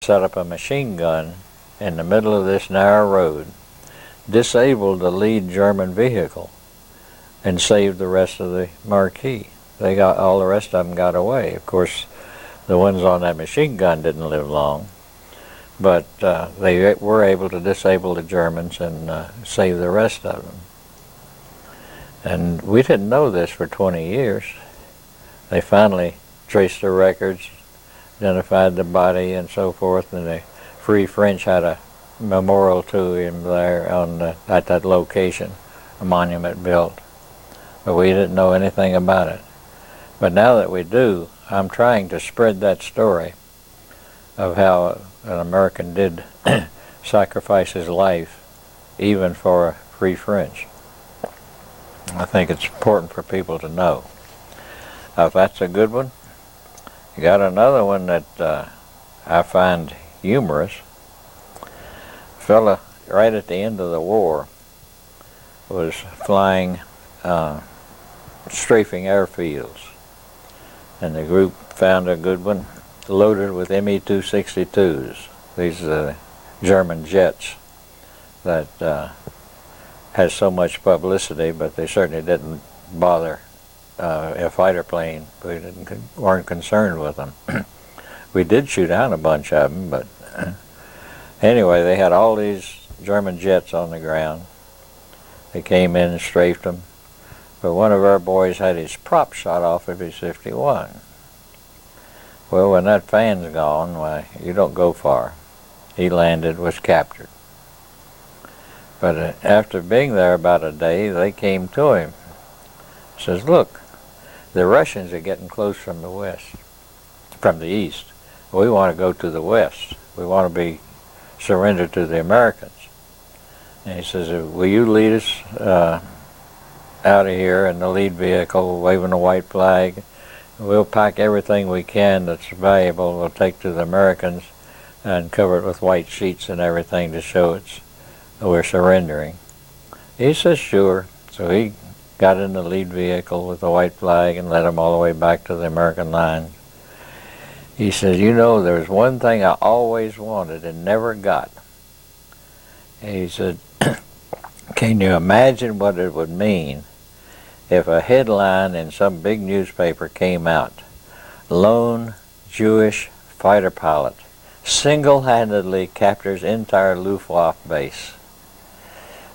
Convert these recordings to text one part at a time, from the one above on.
set up a machine gun in the middle of this narrow road, disabled the lead German vehicle, and saved the rest of the marquee. They got all the rest of them got away. Of course, the ones on that machine gun didn't live long, but they were able to disable the Germans and save the rest of them. And we didn't know this for 20 years. They finally traced the records, identified the body and so forth, and the Free French had a memorial to him there on at that location, a monument built. But we didn't know anything about it. But now that we do, I'm trying to spread that story of how an American did sacrifice his life even for Free French. I think it's important for people to know. If that's a good one. You got another one that I find humorous. A fella right at the end of the war was flying strafing airfields, and the group found a good one loaded with Me-262s. These German jets that has so much publicity, but they certainly didn't bother a fighter plane. We weren't concerned with them. We did shoot down a bunch of them, but anyway, they had all these German jets on the ground. They came in and strafed them, but one of our boys had his prop shot off of his 51. Well, when that fan's gone, why, you don't go far. He landed, was captured. But after being there about a day, they came to him. Says, look, the Russians are getting close from the west, from the east. We want to go to the west. We want to be surrendered to the Americans. And he says, will you lead us out of here in the lead vehicle, waving a white flag? We'll pack everything we can that's valuable. We'll take to the Americans and cover it with white sheets and everything to show we're surrendering. He says, sure. So he got in the lead vehicle with the white flag and led them all the way back to the American line. He says, you know, there's one thing I always wanted and never got. And he said, can you imagine what it would mean if a headline in some big newspaper came out, lone Jewish fighter pilot single-handedly captures entire Luftwaffe base?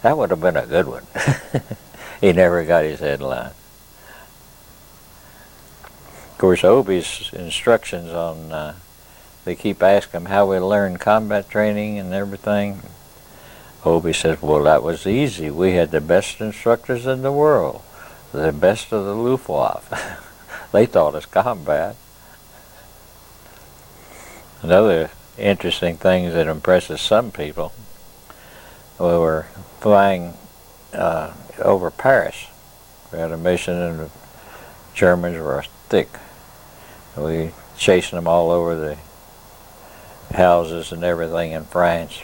That would have been a good one. He never got his headline. Of course, Obi's instructions on, they keep asking him how we learn combat training and everything. Obi says, well, that was easy. We had the best instructors in the world, the best of the Luftwaffe. They taught us combat. Another interesting thing that impresses some people, we were flying over Paris. We had a mission and the Germans were thick. We chasing them all over the houses and everything in France.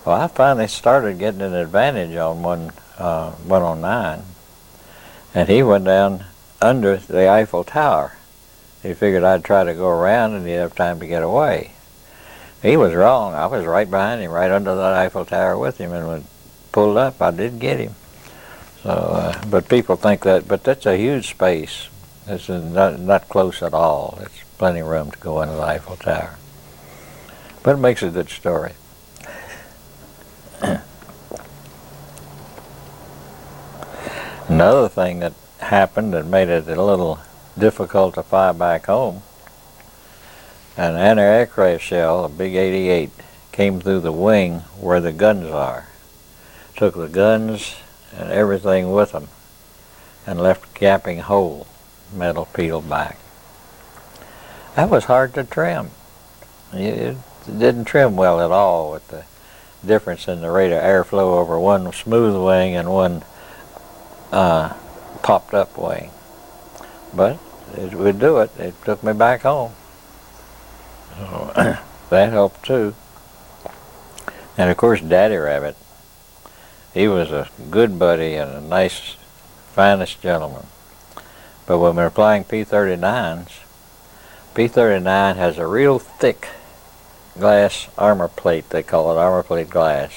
Well, I finally started getting an advantage on 109, and he went down under the Eiffel Tower. He figured I'd try to go around and he'd have time to get away. He was wrong. I was right behind him, right under that Eiffel Tower with him, and when it pulled up, I did get him. So, but people think that, but that's a huge space. It's not close at all. It's plenty of room to go into the Eiffel Tower. But it makes a good story. Another thing that happened that made it a little difficult to fly back home, an anti-aircraft shell, a big 88, came through the wing where the guns are. Took the guns and everything with them and left a gaping hole, metal peeled back. That was hard to trim. It didn't trim well at all with the difference in the rate of airflow over one smooth wing and one popped up wing. But it would do it. It took me back home. So that helped too. And of course Daddy Rabbit, he was a good buddy and a nice, finest gentleman. But when we were flying P-39s, P-39 has a real thick glass armor plate, they call it armor plate glass,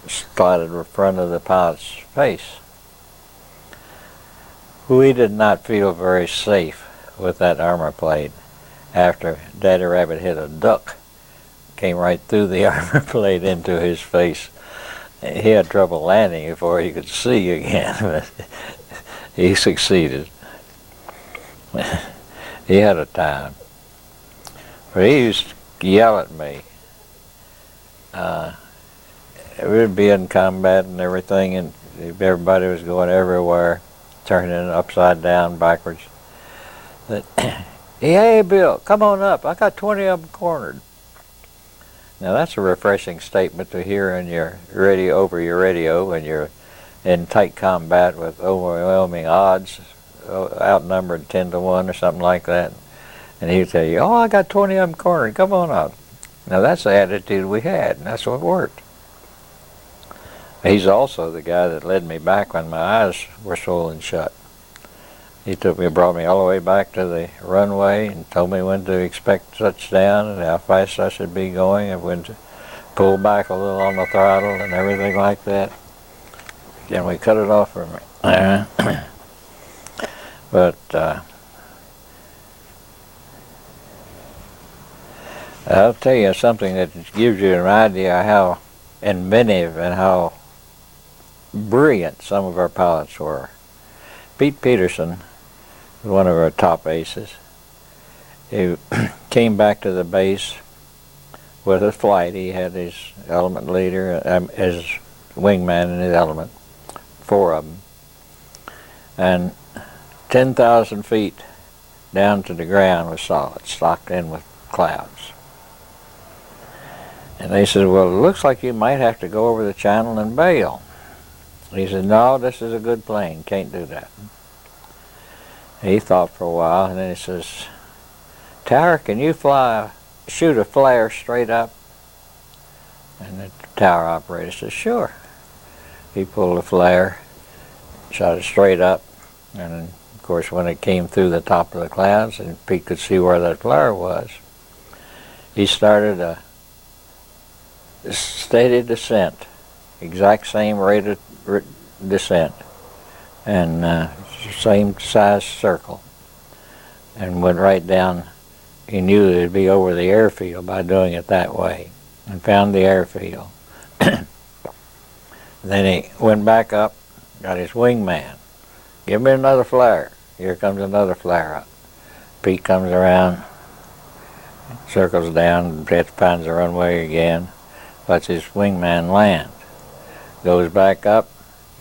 slotted in front of the pilot's face. We did not feel very safe with that armor plate after Daddy Rabbit hit a duck. Came right through the armor plate into his face. He had trouble landing before he could see again, but he succeeded. He had a time. But he used to yell at me. We'd be in combat and everything, and everybody was going everywhere, turning upside down, backwards. But, hey, Bill, come on up. I got 20 of them cornered. Now that's a refreshing statement to hear in your radio, over your radio, when you're in tight combat with overwhelming odds, outnumbered 10-1 or something like that. And he'd tell you, oh, I got 20 of them cornered, come on up. Now that's the attitude we had, and that's what worked. He's also the guy that led me back when my eyes were swollen shut. He brought me all the way back to the runway and told me when to expect touchdown and how fast I should be going and when to pull back a little on the throttle and everything like that. And we cut it off from there. But I'll tell you something that gives you an idea how inventive and how brilliant some of our pilots were. Pete Peterson, one of our top aces, he came back to the base with a flight. He had his element leader, his wingman in his element, 4 of them, and 10,000 feet down to the ground was solid, stocked in with clouds. And they said, well, it looks like you might have to go over the channel and bail. He said, no, this is a good plane, can't do that. He thought for a while, and then he says, Tower, can you shoot a flare straight up? And the tower operator says, sure. He pulled a flare, shot it straight up, and of course when it came through the top of the clouds and Pete could see where that flare was, he started a steady descent, exact same rate of descent, and same size circle, and went right down. He knew it'd be over the airfield by doing it that way, and found the airfield. Then he went back up, got his wingman. Give me another flare. Here comes another flare up. Pete comes around, circles down, finds the runway again, lets his wingman land. Goes back up,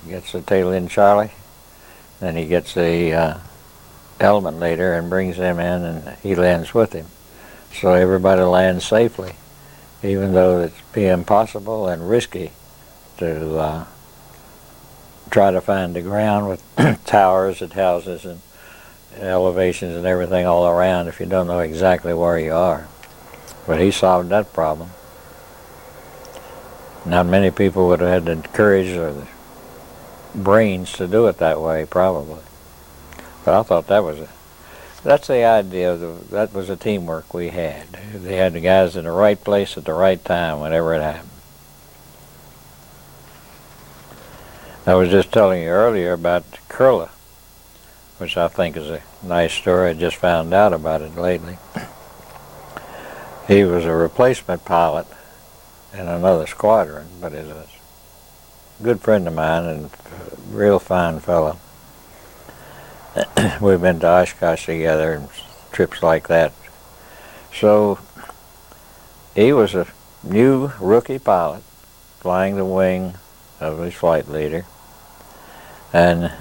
gets the tail end Charlie, then he gets the element leader and brings him in, and he lands with him. So everybody lands safely, even though it's be impossible and risky to try to find the ground with towers and houses and elevations and everything all around if you don't know exactly where you are. But he solved that problem. Not many people would have had the courage or the brains to do it that way, probably. But I thought that's the idea. That was the teamwork we had. They had the guys in the right place at the right time whenever it happened. I was just telling you earlier about Curla, which I think is a nice story. I just found out about it lately. He was a replacement pilot in another squadron, but is a good friend of mine and a real fine fellow. We've been to Oshkosh together and trips like that. So he was a new rookie pilot flying the wing of his flight leader, and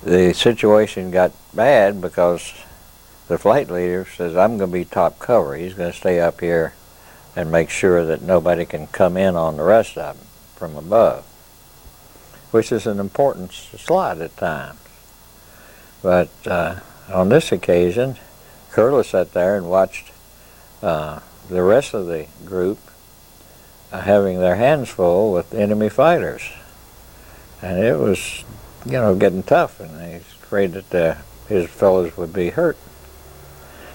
the situation got bad because the flight leader says, I'm going to be top cover. He's going to stay up here and make sure that nobody can come in on the rest of them from above, which is an important slot at times. But on this occasion, Curla sat there and watched the rest of the group having their hands full with enemy fighters. And it was, getting tough, and he was afraid that his fellows would be hurt.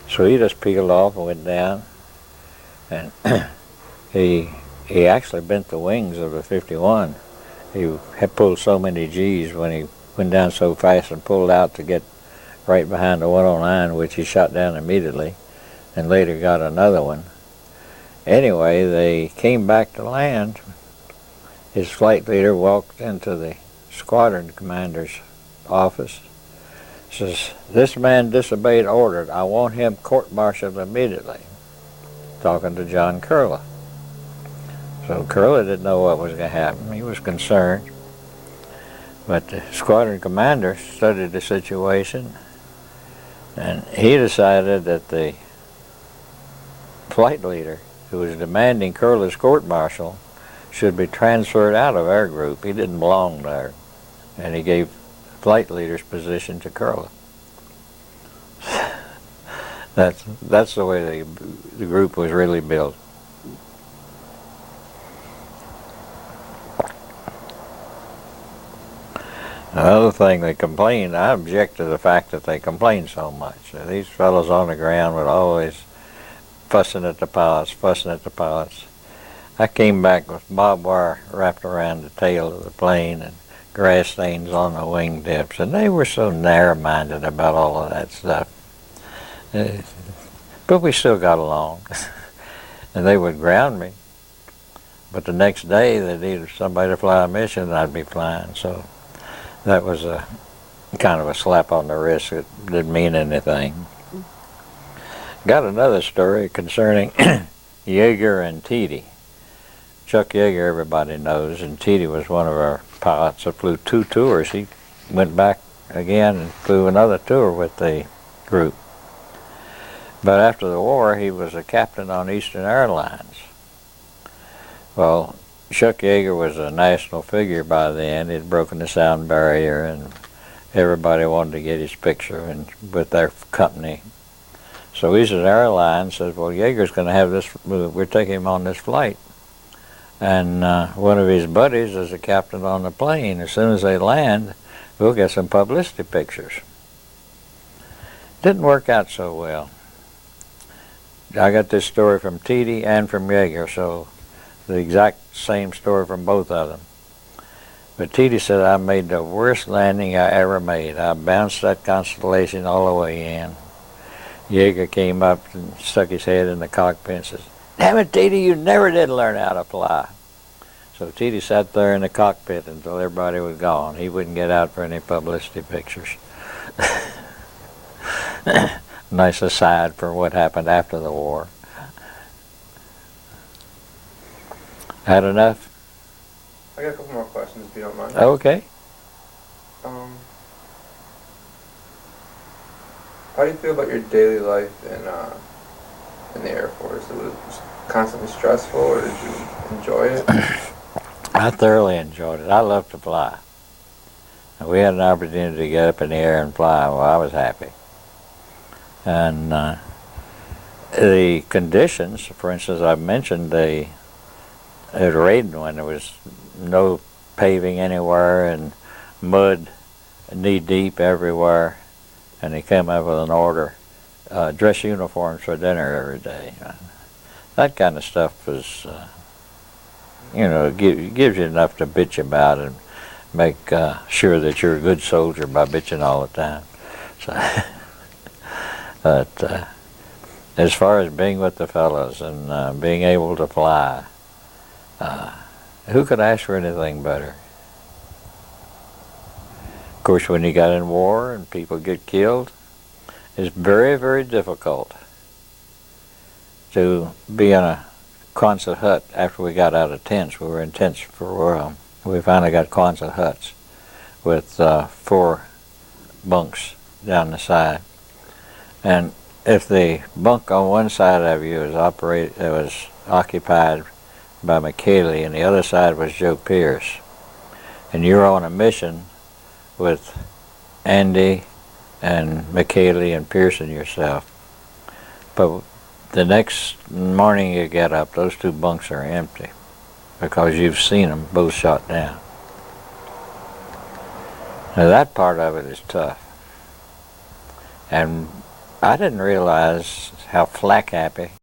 So he just peeled off and went down and he actually bent the wings of the 51. He had pulled so many G's when he went down so fast and pulled out to get right behind the 109, which he shot down immediately, and later got another one. Anyway, they came back to land. His flight leader walked into the squadron commander's office. Says, "This man disobeyed orders. I want him court-martialed immediately." Talking to John Curla. So Curla didn't know what was going to happen. He was concerned. But the squadron commander studied the situation, and he decided that the flight leader, who was demanding Curla's court-martial, should be transferred out of our group. He didn't belong there. And he gave flight leader's position to Curla. That's the way the group was really built. Another thing, they complained. I object to the fact that they complained so much. These fellows on the ground were always fussing at the pilots, fussing at the pilots. I came back with barbed wire wrapped around the tail of the plane and grass stains on the wing tips, and they were so narrow-minded about all of that stuff. But we still got along. And they would ground me. But the next day they needed somebody to fly a mission, and I'd be flying. So that was a kind of a slap on the wrist. It didn't mean anything. Got another story concerning Yeager and Teedy. Chuck Yeager, everybody knows, and Teedy was one of our pilots that flew 2 tours. He went back again and flew another tour with the group. But after the war, he was a captain on Eastern Airlines. Well, Chuck Yeager was a national figure by then. He'd broken the sound barrier, and everybody wanted to get his picture and with their company. So Eastern Airlines says, "Well, Yeager's going to have this. We're taking him on this flight." And one of his buddies is a captain on the plane. As soon as they land, we'll get some publicity pictures. Didn't work out so well. I got this story from Teedy and from Yeager, so the exact same story from both of them. But Teedy said, "I made the worst landing I ever made. I bounced that Constellation all the way in." Yeager came up and stuck his head in the cockpit and says, "Damn it, Teedy, you never did learn how to fly." So Teedy sat there in the cockpit until everybody was gone. He wouldn't get out for any publicity pictures. Nice aside for what happened after the war. Had enough? I got a couple more questions if you don't mind. Okay. How do you feel about your daily life in the Air Force? Was it constantly stressful, or did you enjoy it? I thoroughly enjoyed it. I love to fly. And we had an opportunity to get up in the air and fly. Well, I was happy. And the conditions, for instance, I mentioned it rained when there was no paving anywhere and mud knee-deep everywhere. And they came up with an order, dress uniforms for dinner every day. That kind of stuff was, gives you enough to bitch about and make sure that you're a good soldier by bitching all the time. So, but as far as being with the fellows and being able to fly, who could ask for anything better? Of course, when you got in war and people get killed, it's very, very difficult to be in a Quonset hut after we got out of tents. We were in tents for a while. We finally got Quonset huts with 4 bunks down the side. And if the bunk on one side of you was occupied by McKaylee and the other side was Joe Pierce, and you're on a mission with Andy and McKaylee and Pierce and yourself, but the next morning you get up, those 2 bunks are empty because you've seen them both shot down. Now that part of it is tough. And I didn't realize how flak happy